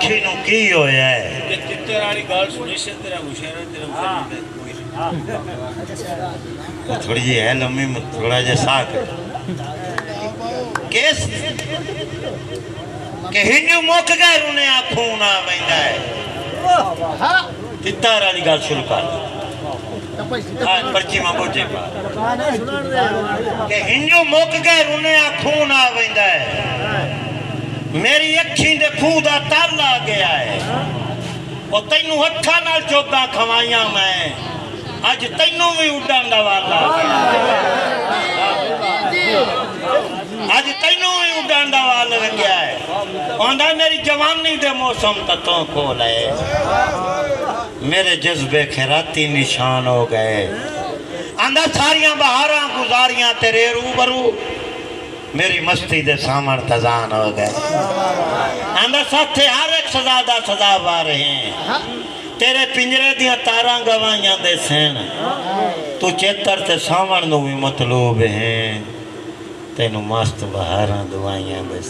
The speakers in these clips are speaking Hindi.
अखी नू की होया है चित्ते वाली गल सुनी से तेरा मुशेरा तेरा वो थोड़ी जी है लम्मी थोड़ा जा साक केस के हिंदू मुक गए उन्हें आंखों ना बैंदा है चित्ता वाली गल शुरू कर पर्ची में बोझे के हिंदू मुक गए उन्हें आंखों ना बैंदा है मेरी अखी दे खूह दा तल आ गया है और तैनू हत्था नाल चोगा खवाइया मैं अज तैनू भी उड़न दा वाला अज तैनू भी उड़न दा वाल लग्या है आंदा मेरी जवानी दे मौसम ततों कोल है मेरे जज्बे खैराती निशान हो गए आंदा सारियां बहारां गुजारियां तेरे रूबरू मेरी मस्ती दे सामन तजान हो गए आंदा साथे हर एक सजा दा सजावा रहे तेरे पिंजरे दियां तारां गवाइयां दे सैन तू चेतर ते सामन नू भी मतलूब है तेनू मस्त बहारां दुआइयां दे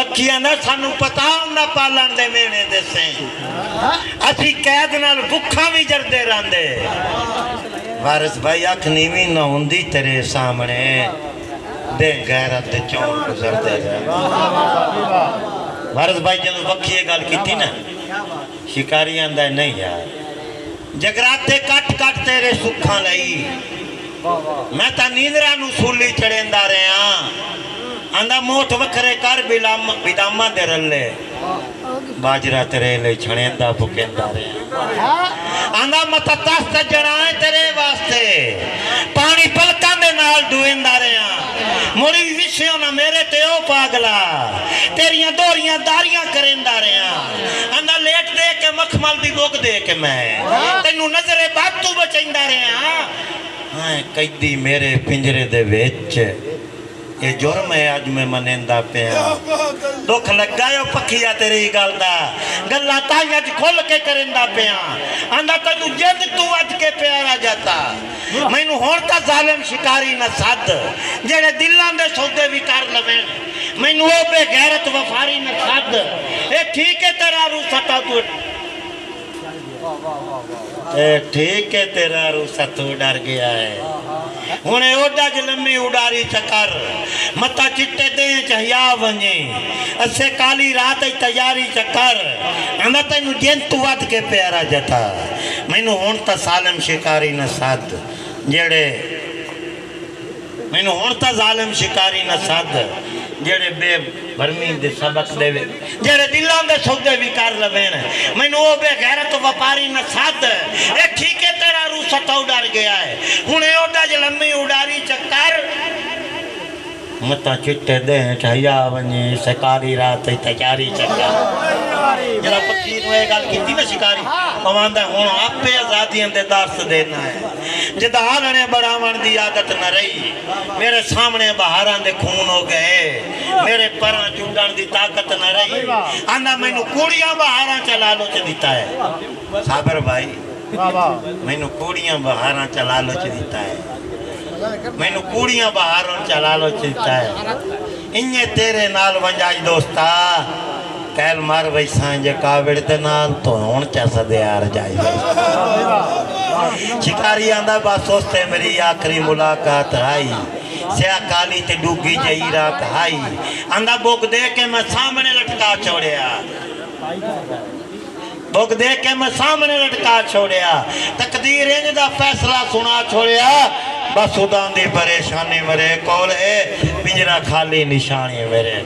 पक्खियां ना सानू पता ना पालन दे मेने दे सैन असी कैद नाल भुखा भी जरदे रहंदे वारिस भाई अख नीवी ना हुंदी तेरे सामने दे गैरत दे चौं गुजरते वारिस भाई जब वक्खी गल की ना शिकारी आंदा नहीं यार जगराते कट कट तेरे सुखा लई मैं ता नींदरा नू सूली चढ़ेंदा रहा आंदा मोठ वखरे कर बिदामा दे रले बाजरा तेरे ले छणेंदा फुकेंदा रहा आंदा मत तस जड़ाए तेरे वास्ते पानी पलकां दे नाल दुएंदा रहा मुड़ी विछियो ना मेरे ते ओ पागला तेरियां दोरियां दारियां करेंदा रहा आंदा लेट दे के मखमल दी बोक दे के मैं तैनू नजरे बात तू बचैंदा रहा हां कैदी मेरे पिंजरे दे विच ये जुर्म है अज मैं मनेंदा पिया दुख लगा पखिया तेरी गल दा गल्ला ताई अज खुल के करेंदा पिया आंदा तैनू जिद तू अज के प्यारा जाता मैनू हुण तां जालिम शिकारी न सद जेड़े दिलां दे सौदे भी कर लवेण मैनू ओ बेगैरत वफारी न सद ए ठीक है तेरा रू सता तू ठीक है तेरा रू सतू डर गया है हुणे ओडा ज लम्मी उडारी चकर मता चिट्टे दे चहिया वने असे काली रात तैयारी चकर आंदा तैनू जिन तू वध के प्यारा जता मैनू हुण ता सालिम शिकारी न सद जेड़े मैनू हुण ता जालिम शिकारी न सद जेड़े बेभरमी दे सबक देवे जेड़े दिलां दे सौदे भी कर लवेण मैनू ओ बेगैरत व्यापारी न सद ए ठीक है तेरा रू सता डर गया है हुणे ओडा ज लम्मी उडारी चक्कर मता चिट्टे दे ठया वने सकारी रात तैयारी चक्कर जरा पक्की नु ए गल कीती ना शिकारी पवांदा हुण आपे आजादियां दे दर्स देना है जदा हालने बढ़ावण दी आदत न रही मेरे सामने बहारां दे खून हो गए मेरे परां चुंडण दी ताकत न रही आंदा मैनू कूड़ियां बहारां च लालच दिता है साबर भाई मैनू कूड़ियां बहारां च लालच दिता है मैनू कूड़ियां बहारां च लालच दिता है इन्ने तेरे नाल वंजाज दोस्ता कैल मार वही सांझ कावड़ दे नाल तो हुण चा सदे यार जाई शिकारी आंदा बस उसते मेरी आखिरी मुलाकात आई सिया काली ते डूगी जई रात आई आंदा बुक दे के मैं सामने लटका छोड़िया बुक दे के मैं सामने लटका छोड़िया तकदीर इंज दा फैसला सुना छोड़िया बस उदां दी परेशानी मेरे कोल है पिंजरा खाली निशानी मेरे